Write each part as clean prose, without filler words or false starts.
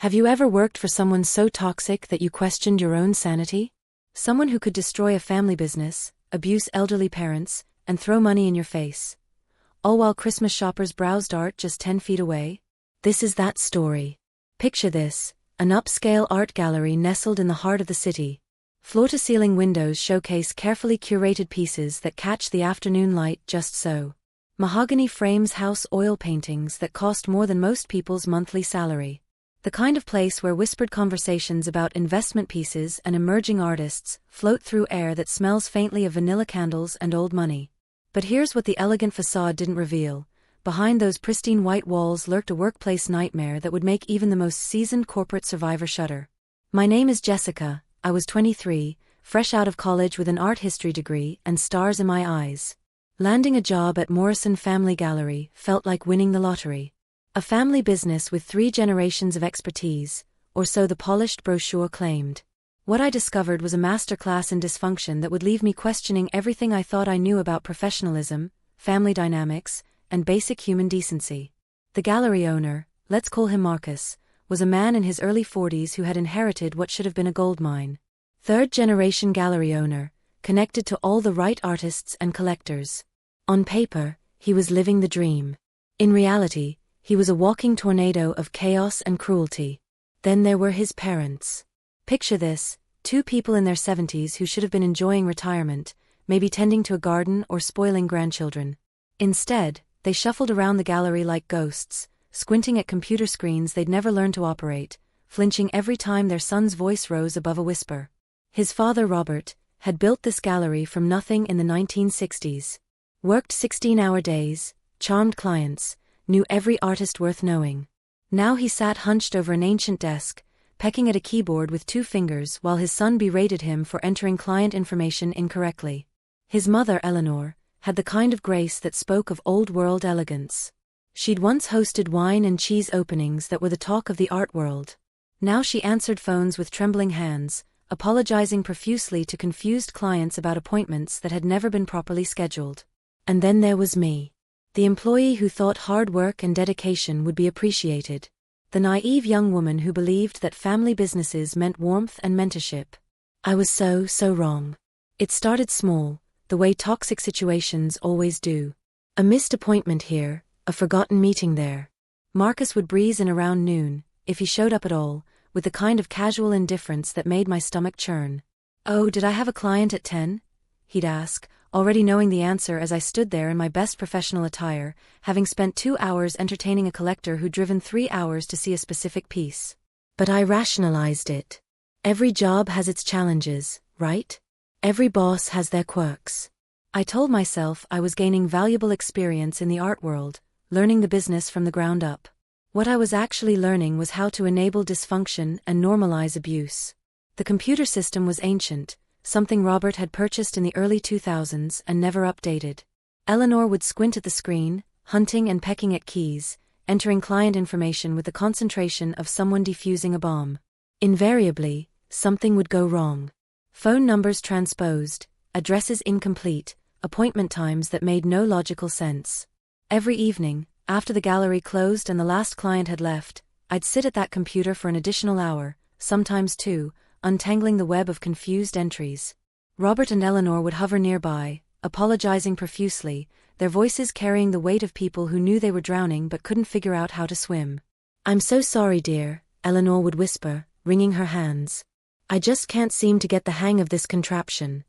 Have you ever worked for someone so toxic that you questioned your own sanity? Someone who could destroy a family business, abuse elderly parents, and throw money in your face, all while Christmas shoppers browsed art just 10 feet away? This is that story. Picture this, an upscale art gallery nestled in the heart of the city. Floor-to-ceiling windows showcase carefully curated pieces that catch the afternoon light just so. Mahogany frames house oil paintings that cost more than most people's monthly salary. The kind of place where whispered conversations about investment pieces and emerging artists float through air that smells faintly of vanilla candles and old money. But here's what the elegant facade didn't reveal. Behind those pristine white walls lurked a workplace nightmare that would make even the most seasoned corporate survivor shudder. My name is Jessica. I was 23, fresh out of college with an art history degree and stars in my eyes. Landing a job at Morrison Family Gallery felt like winning the lottery. A family business with 3 generations of expertise, or so the polished brochure claimed. What I discovered was a masterclass in dysfunction that would leave me questioning everything I thought I knew about professionalism, family dynamics, and basic human decency. The gallery owner, let's call him Marcus, was a man in his early 40s who had inherited what should have been a goldmine. 3rd-generation gallery owner, connected to all the right artists and collectors. On paper, he was living the dream. In reality, he was a walking tornado of chaos and cruelty. Then there were his parents. Picture this, 2 people in their 70s who should have been enjoying retirement, maybe tending to a garden or spoiling grandchildren. Instead, they shuffled around the gallery like ghosts, squinting at computer screens they'd never learned to operate, flinching every time their son's voice rose above a whisper. His father, Robert, had built this gallery from nothing in the 1960s. Worked 16-hour days, charmed clients, knew every artist worth knowing. Now he sat hunched over an ancient desk, pecking at a keyboard with 2 fingers while his son berated him for entering client information incorrectly. His mother, Eleanor, had the kind of grace that spoke of old-world elegance. She'd once hosted wine and cheese openings that were the talk of the art world. Now she answered phones with trembling hands, apologizing profusely to confused clients about appointments that had never been properly scheduled. And then there was me. The employee who thought hard work and dedication would be appreciated. The naive young woman who believed that family businesses meant warmth and mentorship. I was so wrong. It started small, the way toxic situations always do. A missed appointment here, a forgotten meeting there. Marcus would breeze in around noon, if he showed up at all, with the kind of casual indifference that made my stomach churn. "Oh, did I have a client at 10? He'd ask, already knowing the answer as I stood there in my best professional attire, having spent 2 hours entertaining a collector who'd driven 3 hours to see a specific piece. But I rationalized it. Every job has its challenges, right? Every boss has their quirks. I told myself I was gaining valuable experience in the art world, learning the business from the ground up. What I was actually learning was how to enable dysfunction and normalize abuse. The computer system was ancient, something Robert had purchased in the early 2000s and never updated. Eleanor would squint at the screen, hunting and pecking at keys, entering client information with the concentration of someone defusing a bomb. Invariably, something would go wrong. Phone numbers transposed, addresses incomplete, appointment times that made no logical sense. Every evening, after the gallery closed and the last client had left, I'd sit at that computer for an additional hour, sometimes 2, untangling the web of confused entries. Robert and Eleanor would hover nearby, apologizing profusely, their voices carrying the weight of people who knew they were drowning but couldn't figure out how to swim. "I'm so sorry, dear," Eleanor would whisper, wringing her hands. "I just can't seem to get the hang of this contraption."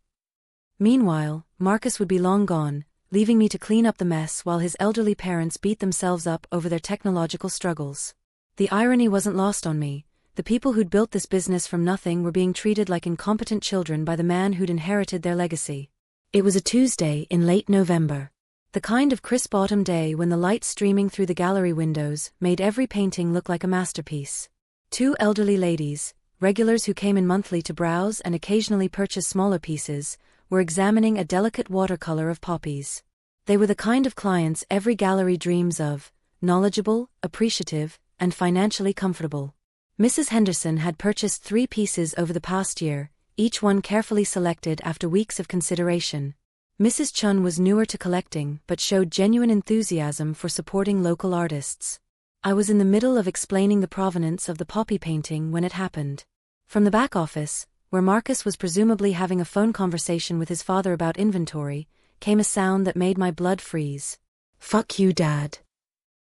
Meanwhile, Marcus would be long gone, leaving me to clean up the mess while his elderly parents beat themselves up over their technological struggles. The irony wasn't lost on me. The people who'd built this business from nothing were being treated like incompetent children by the man who'd inherited their legacy. It was a Tuesday in late November. The kind of crisp autumn day when the light streaming through the gallery windows made every painting look like a masterpiece. 2 elderly ladies, regulars who came in monthly to browse and occasionally purchase smaller pieces, were examining a delicate watercolor of poppies. They were the kind of clients every gallery dreams of, knowledgeable, appreciative, and financially comfortable. Mrs. Henderson had purchased 3 pieces over the past year, each one carefully selected after weeks of consideration. Mrs. Chun was newer to collecting but showed genuine enthusiasm for supporting local artists. I was in the middle of explaining the provenance of the poppy painting when it happened. From the back office, where Marcus was presumably having a phone conversation with his father about inventory, came a sound that made my blood freeze. "Fuck you, Dad."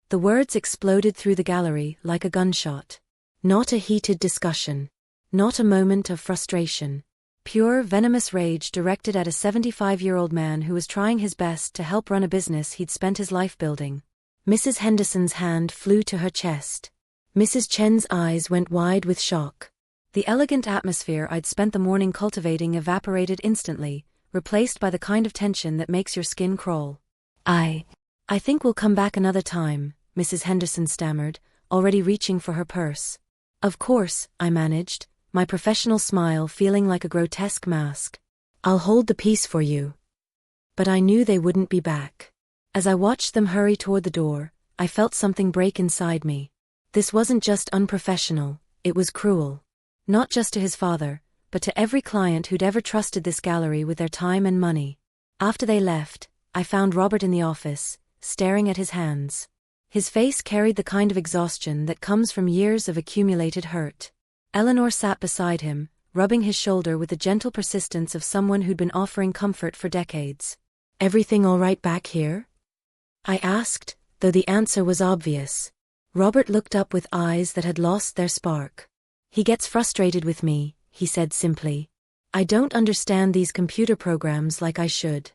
The words exploded through the gallery like a gunshot. Not a heated discussion. Not a moment of frustration. Pure, venomous rage directed at a 75-year-old man who was trying his best to help run a business he'd spent his life building. Mrs. Henderson's hand flew to her chest. Mrs. Chen's eyes went wide with shock. The elegant atmosphere I'd spent the morning cultivating evaporated instantly, replaced by the kind of tension that makes your skin crawl. I think we'll come back another time," Mrs. Henderson stammered, already reaching for her purse. "Of course," I managed, my professional smile feeling like a grotesque mask. "I'll hold the peace for you." But I knew they wouldn't be back. As I watched them hurry toward the door, I felt something break inside me. This wasn't just unprofessional, it was cruel. Not just to his father, but to every client who'd ever trusted this gallery with their time and money. After they left, I found Robert in the office, staring at his hands. His face carried the kind of exhaustion that comes from years of accumulated hurt. Eleanor sat beside him, rubbing his shoulder with the gentle persistence of someone who'd been offering comfort for decades. "Everything all right back here?" I asked, though the answer was obvious. Robert looked up with eyes that had lost their spark. "He gets frustrated with me," he said simply. "I don't understand these computer programs like I should."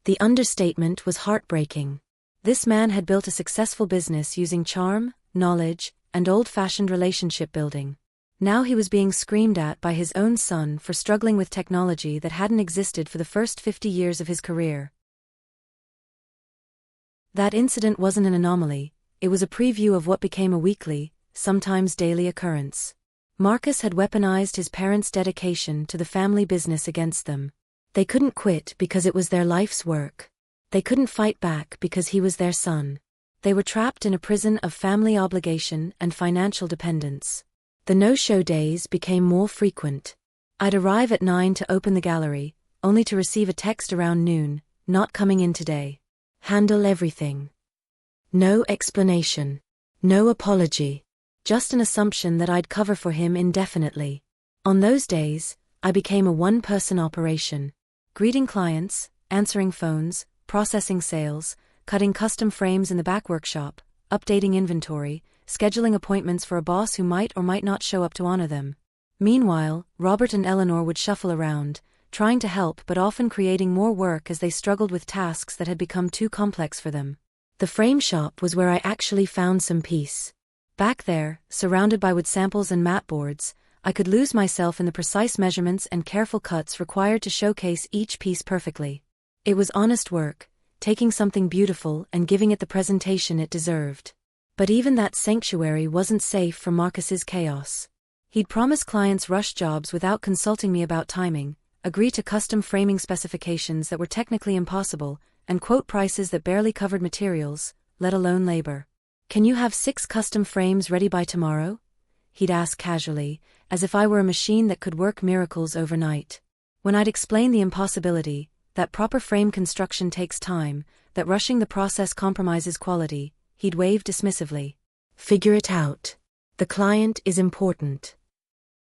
The understatement was heartbreaking. This man had built a successful business using charm, knowledge, and old-fashioned relationship building. Now he was being screamed at by his own son for struggling with technology that hadn't existed for the first 50 years of his career. That incident wasn't an anomaly, it was a preview of what became a weekly, sometimes daily occurrence. Marcus had weaponized his parents' dedication to the family business against them. They couldn't quit because it was their life's work. They couldn't fight back because he was their son. They were trapped in a prison of family obligation and financial dependence. The no-show days became more frequent. I'd arrive at 9 to open the gallery, only to receive a text around noon, "Not coming in today. Handle everything." No explanation. No apology. Just an assumption that I'd cover for him indefinitely. On those days, I became a one-person operation. Greeting clients, answering phones, processing sales, cutting custom frames in the back workshop, updating inventory, scheduling appointments for a boss who might or might not show up to honor them. Meanwhile, Robert and Eleanor would shuffle around, trying to help but often creating more work as they struggled with tasks that had become too complex for them. The frame shop was where I actually found some peace. Back there, surrounded by wood samples and mat boards, I could lose myself in the precise measurements and careful cuts required to showcase each piece perfectly. It was honest work, taking something beautiful and giving it the presentation it deserved. But even that sanctuary wasn't safe from Marcus's chaos. He'd promise clients rush jobs without consulting me about timing, agree to custom framing specifications that were technically impossible, and quote prices that barely covered materials, let alone labor. "Can you have 6 custom frames ready by tomorrow?" he'd ask casually, as if I were a machine that could work miracles overnight. When I'd explain the impossibility, that proper frame construction takes time, that rushing the process compromises quality, he'd wave dismissively. "Figure it out. The client is important."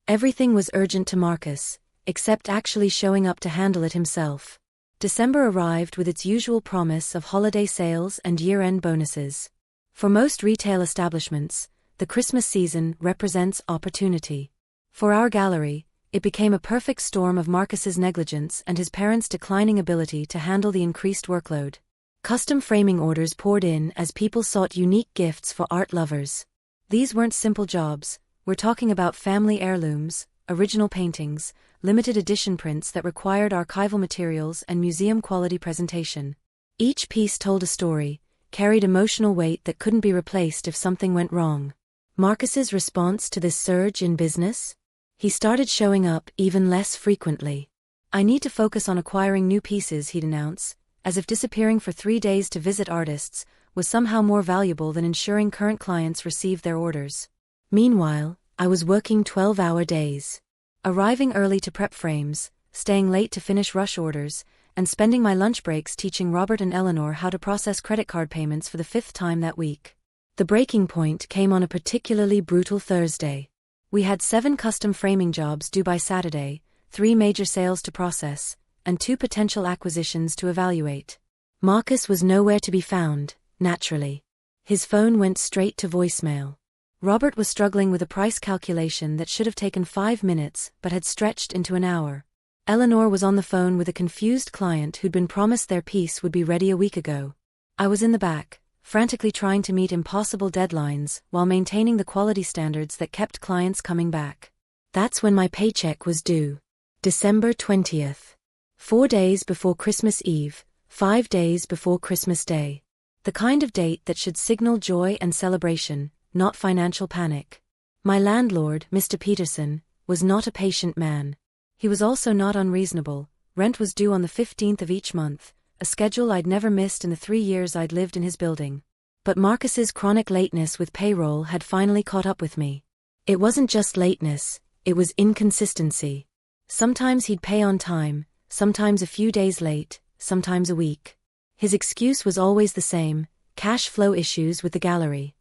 Everything was urgent to Marcus, except actually showing up to handle it himself. December arrived with its usual promise of holiday sales and year-end bonuses. For most retail establishments, the Christmas season represents opportunity. For our gallery, it became a perfect storm of Marcus's negligence and his parents' declining ability to handle the increased workload. Custom framing orders poured in as people sought unique gifts for art lovers. These weren't simple jobs, we're talking about family heirlooms, original paintings, limited edition prints that required archival materials and museum-quality presentation. Each piece told a story, carried emotional weight that couldn't be replaced if something went wrong. Marcus's response to this surge in business? He started showing up even less frequently. "I need to focus on acquiring new pieces," he'd announce, as if disappearing for 3 days to visit artists was somehow more valuable than ensuring current clients received their orders. Meanwhile, I was working 12-hour days. Arriving early to prep frames, staying late to finish rush orders, and spending my lunch breaks teaching Robert and Eleanor how to process credit card payments for the 5th time that week. The breaking point came on a particularly brutal Thursday. We had 7 custom framing jobs due by Saturday, 3 major sales to process, and 2 potential acquisitions to evaluate. Marcus was nowhere to be found, naturally. His phone went straight to voicemail. Robert was struggling with a price calculation that should have taken 5 minutes but had stretched into an hour. Eleanor was on the phone with a confused client who'd been promised their piece would be ready a week ago. I was in the back, frantically trying to meet impossible deadlines while maintaining the quality standards that kept clients coming back. That's when my paycheck was due. December 20th. 4 days before Christmas Eve, 5 days before Christmas Day. The kind of date that should signal joy and celebration, not financial panic. My landlord, Mr. Peterson, was not a patient man. He was also not unreasonable. Rent was due on the 15th of each month, a schedule I'd never missed in the 3 years I'd lived in his building. But Marcus's chronic lateness with payroll had finally caught up with me. It wasn't just lateness, it was inconsistency. Sometimes he'd pay on time, sometimes a few days late, sometimes a week. His excuse was always the same: cash flow issues with the gallery.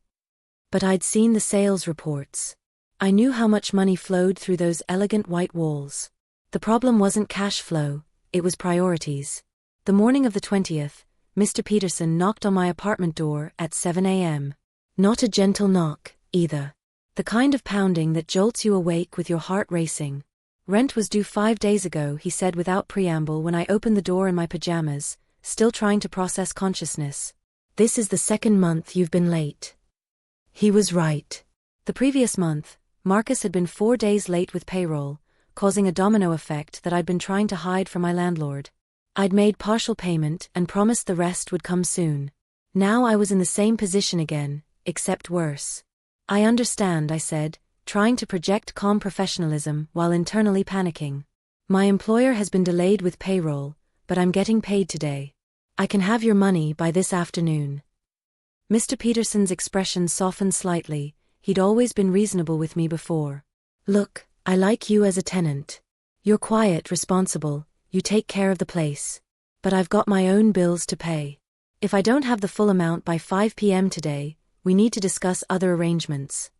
But I'd seen the sales reports. I knew how much money flowed through those elegant white walls. The problem wasn't cash flow, it was priorities. The morning of the 20th, Mr. Peterson knocked on my apartment door at 7 a.m. Not a gentle knock, either. The kind of pounding that jolts you awake with your heart racing. Rent was due 5 days ago, he said without preamble when I opened the door in my pajamas, still trying to process consciousness. This is the 2nd month you've been late. He was right. The previous month, Marcus had been 4 days late with payroll, causing a domino effect that I'd been trying to hide from my landlord. I'd made partial payment and promised the rest would come soon. Now I was in the same position again, except worse. I understand, I said, trying to project calm professionalism while internally panicking. My employer has been delayed with payroll, but I'm getting paid today. I can have your money by this afternoon. Mr. Peterson's expression softened slightly. He'd always been reasonable with me before. Look, I like you as a tenant. You're quiet, responsible, you take care of the place. But I've got my own bills to pay. If I don't have the full amount by 5 p.m. today, we need to discuss other arrangements.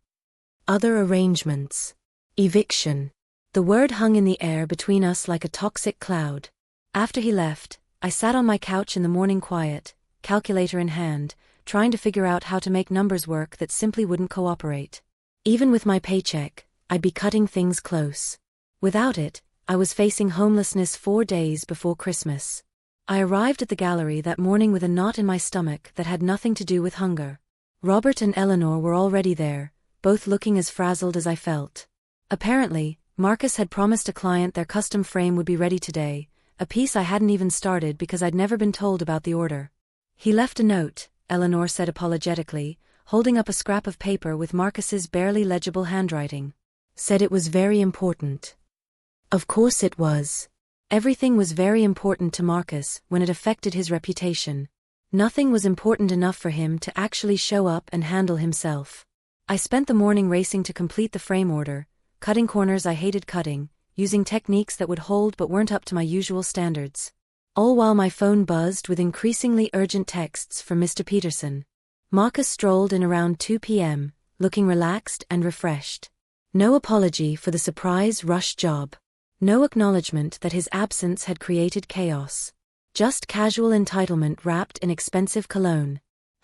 Other arrangements. Eviction. The word hung in the air between us like a toxic cloud. After he left, I sat on my couch in the morning quiet, calculator in hand, trying to figure out how to make numbers work that simply wouldn't cooperate. Even with my paycheck, I'd be cutting things close. Without it, I was facing homelessness 4 days before Christmas. I arrived at the gallery that morning with a knot in my stomach that had nothing to do with hunger. Robert and Eleanor were already there, both looking as frazzled as I felt. Apparently, Marcus had promised a client their custom frame would be ready today, a piece I hadn't even started because I'd never been told about the order. He left a note, Eleanor said apologetically, holding up a scrap of paper with Marcus's barely legible handwriting. Said it was very important. Of course it was. Everything was very important to Marcus when it affected his reputation. Nothing was important enough for him to actually show up and handle himself. I spent the morning racing to complete the frame order, cutting corners I hated cutting, using techniques that would hold but weren't up to my usual standards. All while my phone buzzed with increasingly urgent texts from Mr. Peterson. Marcus strolled in around 2 p.m., looking relaxed and refreshed. No apology for the surprise rush job. No acknowledgement that his absence had created chaos. Just casual entitlement wrapped in expensive cologne.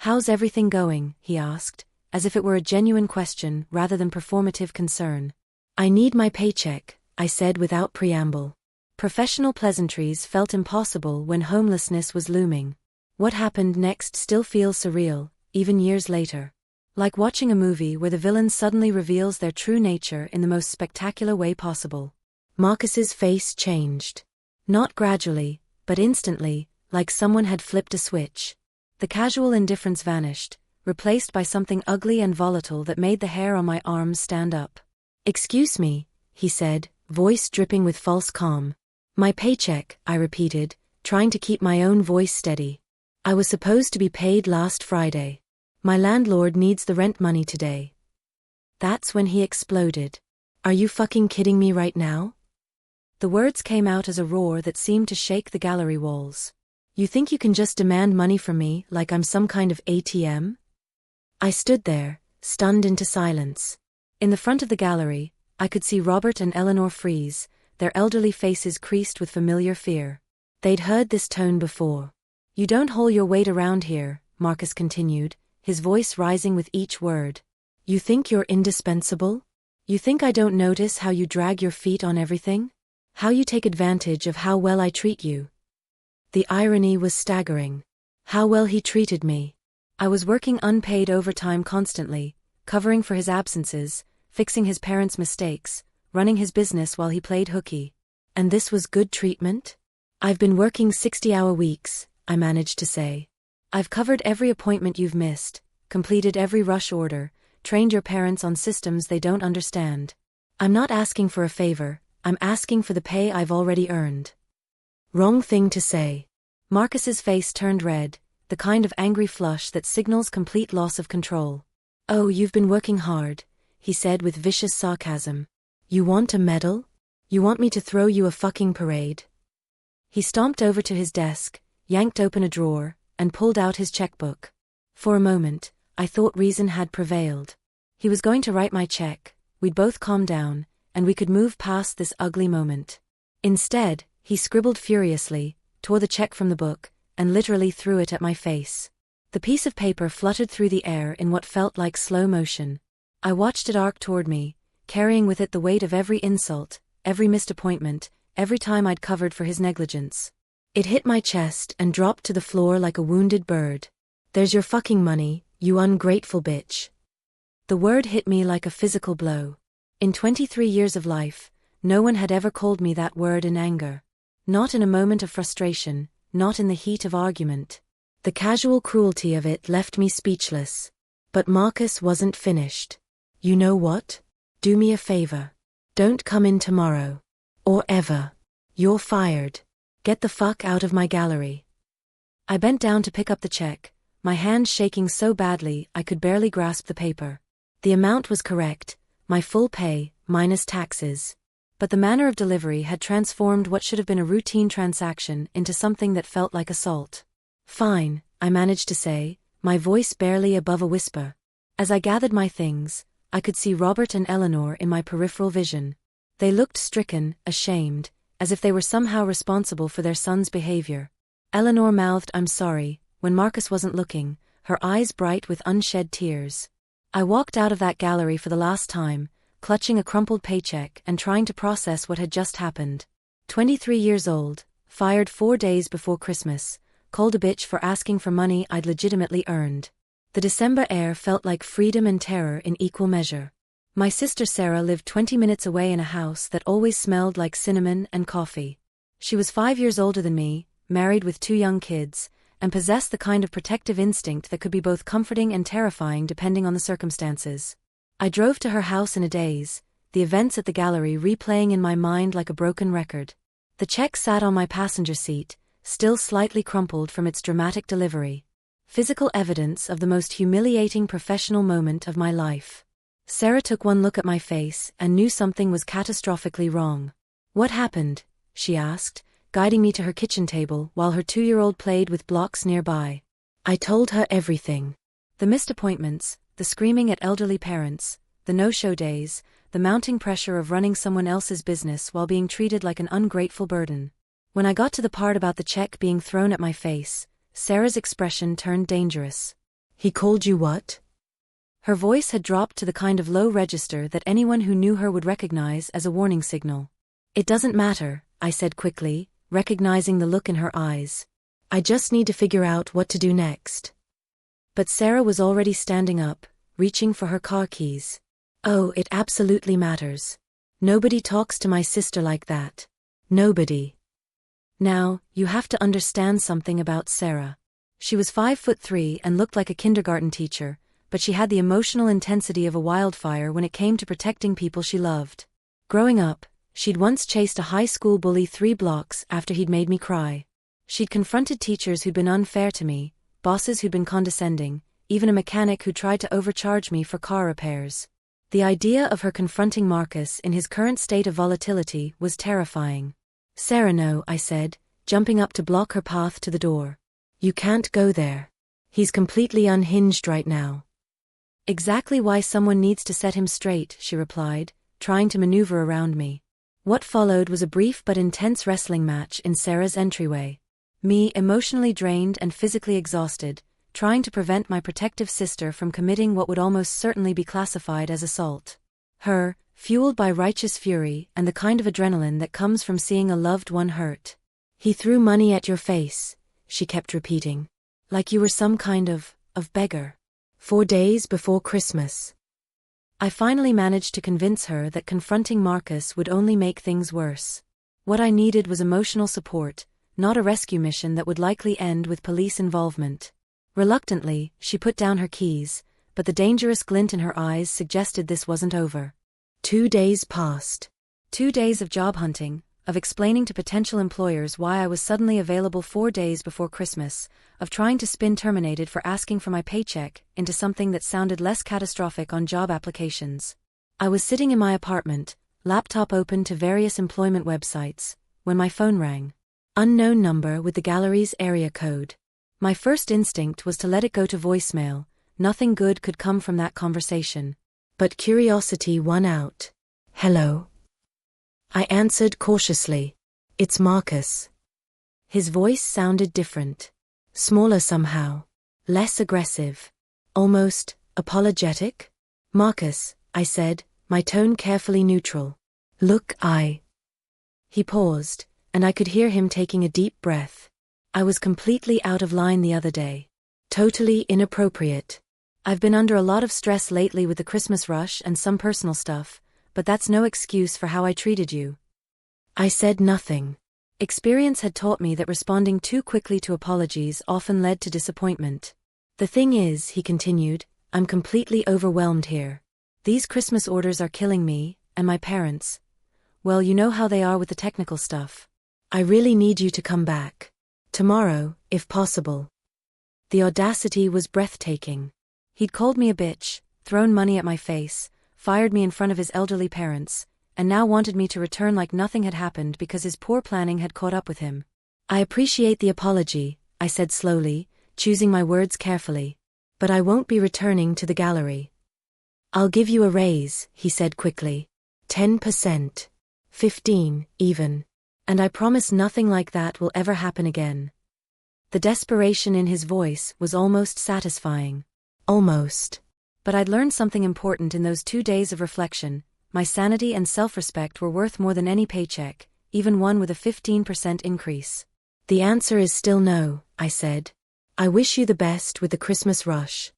"How's everything going?" he asked, as if it were a genuine question rather than performative concern. "I need my paycheck," I said without preamble. Professional pleasantries felt impossible when homelessness was looming. What happened next still feels surreal, even years later. Like watching a movie where the villain suddenly reveals their true nature in the most spectacular way possible. Marcus's face changed. Not gradually, but instantly, like someone had flipped a switch. The casual indifference vanished, replaced by something ugly and volatile that made the hair on my arms stand up. "Excuse me," he said, voice dripping with false calm. "My paycheck," I repeated, trying to keep my own voice steady. "I was supposed to be paid last Friday. My landlord needs the rent money today." That's when he exploded. "Are you fucking kidding me right now?" The words came out as a roar that seemed to shake the gallery walls. "You think you can just demand money from me like I'm some kind of ATM? I stood there, stunned into silence. In the front of the gallery, I could see Robert and Eleanor freeze, their elderly faces creased with familiar fear. They'd heard this tone before. "You don't haul your weight around here," Marcus continued, his voice rising with each word. "You think you're indispensable? You think I don't notice how you drag your feet on everything? How you take advantage of how well I treat you?" The irony was staggering. How well he treated me. I was working unpaid overtime constantly, covering for his absences, fixing his parents' mistakes, running his business while he played hooky. And this was good treatment? "I've been working 60-hour weeks," I managed to say. "I've covered every appointment you've missed, completed every rush order, trained your parents on systems they don't understand. I'm not asking for a favor, I'm asking for the pay I've already earned." Wrong thing to say. Marcus's face turned red, the kind of angry flush that signals complete loss of control. "Oh, you've been working hard," he said with vicious sarcasm. "You want a medal? You want me to throw you a fucking parade?" He stomped over to his desk, yanked open a drawer, and pulled out his checkbook. For a moment, I thought reason had prevailed. He was going to write my check, we'd both calm down, and we could move past this ugly moment. Instead, he scribbled furiously, tore the check from the book, and literally threw it at my face. The piece of paper fluttered through the air in what felt like slow motion. I watched it arc toward me, carrying with it the weight of every insult, every missed appointment, every time I'd covered for his negligence. It hit my chest and dropped to the floor like a wounded bird. "There's your fucking money, you ungrateful bitch." The word hit me like a physical blow. In 23 years of life, no one had ever called me that word in anger. Not in a moment of frustration, not in the heat of argument. The casual cruelty of it left me speechless. But Marcus wasn't finished. "You know what? Do me a favor. Don't come in tomorrow. Or ever. You're fired. Get the fuck out of my gallery." I bent down to pick up the check, my hands shaking so badly I could barely grasp the paper. The amount was correct, my full pay, minus taxes. But the manner of delivery had transformed what should have been a routine transaction into something that felt like assault. "Fine," I managed to say, my voice barely above a whisper. As I gathered my things, I could see Robert and Eleanor in my peripheral vision. They looked stricken, ashamed, as if they were somehow responsible for their son's behavior. Eleanor mouthed "I'm sorry" when Marcus wasn't looking, her eyes bright with unshed tears. I walked out of that gallery for the last time, clutching a crumpled paycheck and trying to process what had just happened. 23 years old, fired 4 days before Christmas, called a bitch for asking for money I'd legitimately earned. The December air felt like freedom and terror in equal measure. My sister Sarah lived 20 minutes away in a house that always smelled like cinnamon and coffee. She was 5 years older than me, married with 2 young kids, and possessed the kind of protective instinct that could be both comforting and terrifying depending on the circumstances. I drove to her house in a daze, the events at the gallery replaying in my mind like a broken record. The check sat on my passenger seat, still slightly crumpled from its dramatic delivery. Physical evidence of the most humiliating professional moment of my life. Sarah took one look at my face and knew something was catastrophically wrong. "What happened?" she asked, guiding me to her kitchen table while her 2-year-old played with blocks nearby. I told her everything. The missed appointments, the screaming at elderly parents, the no-show days, the mounting pressure of running someone else's business while being treated like an ungrateful burden. When I got to the part about the check being thrown at my face, Sarah's expression turned dangerous. "He called you what?" Her voice had dropped to the kind of low register that anyone who knew her would recognize as a warning signal. "It doesn't matter," I said quickly, recognizing the look in her eyes. "I just need to figure out what to do next." But Sarah was already standing up, reaching for her car keys. "Oh, it absolutely matters. Nobody talks to my sister like that. Nobody." Now, you have to understand something about Sarah. She was 5'3" and looked like a kindergarten teacher, but she had the emotional intensity of a wildfire when it came to protecting people she loved. Growing up, she'd once chased a high school bully 3 blocks after he'd made me cry. She'd confronted teachers who'd been unfair to me, bosses who'd been condescending, even a mechanic who tried to overcharge me for car repairs. The idea of her confronting Marcus in his current state of volatility was terrifying. "Sarah, no," I said, jumping up to block her path to the door. "You can't go there. He's completely unhinged right now." Exactly why someone needs to set him straight, she replied, trying to maneuver around me. What followed was a brief but intense wrestling match in Sarah's entryway. Me, emotionally drained and physically exhausted, trying to prevent my protective sister from committing what would almost certainly be classified as assault. Her, fueled by righteous fury and the kind of adrenaline that comes from seeing a loved one hurt. He threw money at your face, she kept repeating. Like you were some kind of beggar. 4 days before Christmas. I finally managed to convince her that confronting Marcus would only make things worse. What I needed was emotional support, not a rescue mission that would likely end with police involvement. Reluctantly, she put down her keys, but the dangerous glint in her eyes suggested this wasn't over. 2 days passed. 2 days of job hunting, of explaining to potential employers why I was suddenly available 4 days before Christmas, of trying to spin terminated for asking for my paycheck into something that sounded less catastrophic on job applications. I was sitting in my apartment, laptop open to various employment websites, when my phone rang. Unknown number with the gallery's area code. My first instinct was to let it go to voicemail. Nothing good could come from that conversation. But curiosity won out. Hello? I answered cautiously. It's Marcus. His voice sounded different. Smaller somehow. Less aggressive. Almost apologetic? Marcus, I said, my tone carefully neutral. Look, He paused, and I could hear him taking a deep breath. I was completely out of line the other day. Totally inappropriate. I've been under a lot of stress lately with the Christmas rush and some personal stuff, but that's no excuse for how I treated you. I said nothing. Experience had taught me that responding too quickly to apologies often led to disappointment. The thing is, he continued, I'm completely overwhelmed here. These Christmas orders are killing me, and my parents. Well, you know how they are with the technical stuff. I really need you to come back. Tomorrow, if possible. The audacity was breathtaking. He'd called me a bitch, thrown money at my face, fired me in front of his elderly parents, and now wanted me to return like nothing had happened because his poor planning had caught up with him. I appreciate the apology, I said slowly, choosing my words carefully. But I won't be returning to the gallery. I'll give you a raise, he said quickly. 10%. 15, even. And I promise nothing like that will ever happen again. The desperation in his voice was almost satisfying. Almost. But I'd learned something important in those 2 days of reflection. My sanity and self-respect were worth more than any paycheck, even one with a 15% increase. The answer is still no, I said. I wish you the best with the Christmas rush.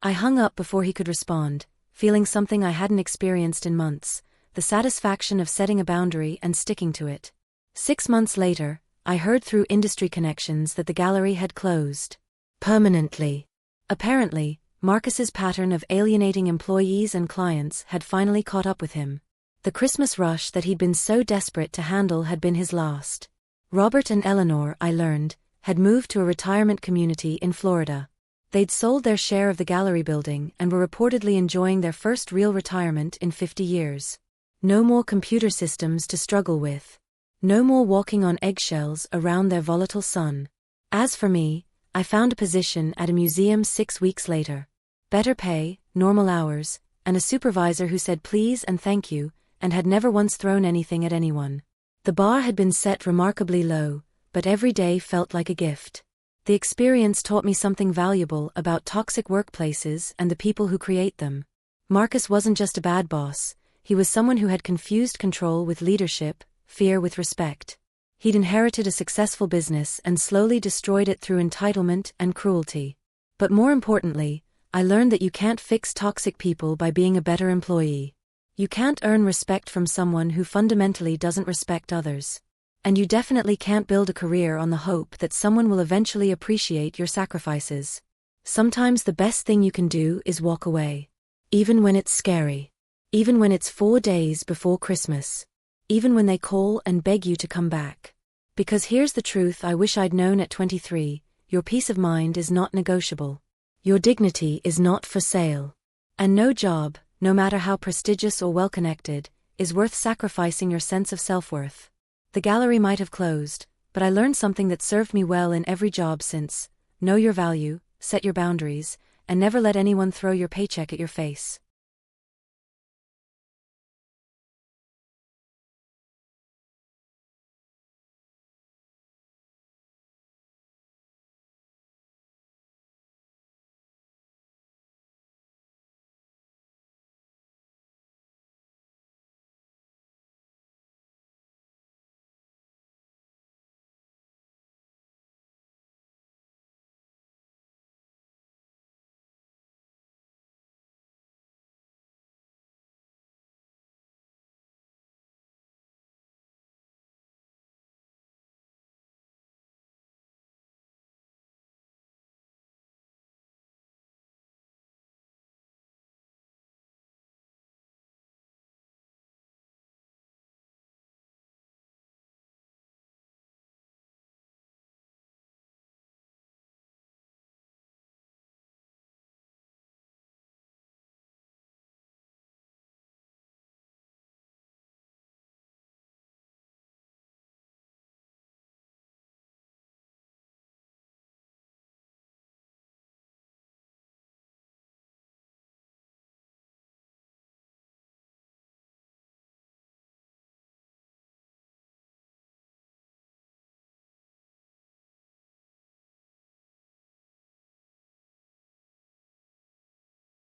I hung up before he could respond, feeling something I hadn't experienced in months, the satisfaction of setting a boundary and sticking to it. 6 months later, I heard through industry connections that the gallery had closed. Permanently. Apparently, Marcus's pattern of alienating employees and clients had finally caught up with him. The Christmas rush that he'd been so desperate to handle had been his last. Robert and Eleanor, I learned, had moved to a retirement community in Florida. They'd sold their share of the gallery building and were reportedly enjoying their first real retirement in 50 years. No more computer systems to struggle with. No more walking on eggshells around their volatile son. As for me, I found a position at a museum 6 weeks later. Better pay, normal hours, and a supervisor who said please and thank you, and had never once thrown anything at anyone. The bar had been set remarkably low, but every day felt like a gift. The experience taught me something valuable about toxic workplaces and the people who create them. Marcus wasn't just a bad boss, he was someone who had confused control with leadership, fear with respect. He'd inherited a successful business and slowly destroyed it through entitlement and cruelty. But more importantly, I learned that you can't fix toxic people by being a better employee. You can't earn respect from someone who fundamentally doesn't respect others. And you definitely can't build a career on the hope that someone will eventually appreciate your sacrifices. Sometimes the best thing you can do is walk away. Even when it's scary. Even when it's 4 days before Christmas. Even when they call and beg you to come back. Because here's the truth I wish I'd known at 23, your peace of mind is not negotiable. Your dignity is not for sale. And no job, no matter how prestigious or well-connected, is worth sacrificing your sense of self-worth. The gallery might have closed, but I learned something that served me well in every job since. Know your value, set your boundaries, and never let anyone throw your paycheck at your face.